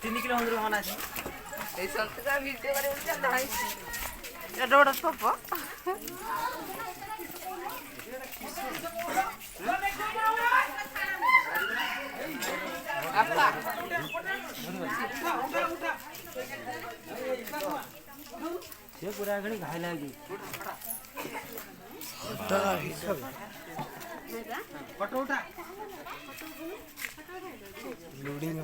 तीन किलोमीटर होना रोड पप्पा ये पूरा घणी घायला की पटोटा लोडिंग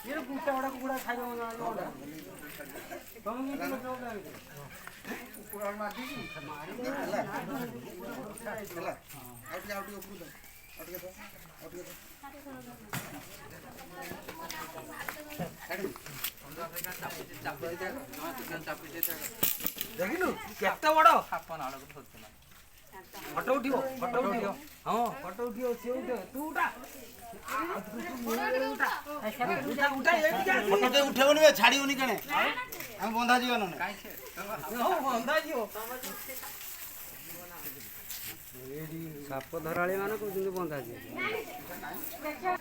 ये कुटा बड़ा कुड़ा खाइबो ना लोडा तुम के लोडा कुड़ा मार दी मारी चला आउट आउट ऊपर दो आउट के देखिलु केते बड़ आपन आड़ को धरतला फोटो उठियो हां फोटो उठियो से उठे तू उठा फोटो उठेबनी बे छाड़ीबनी कने हम बंधा जीवन न काई छे हो बंधा जीव साप धराळी माने कहउछन बंधा जी हां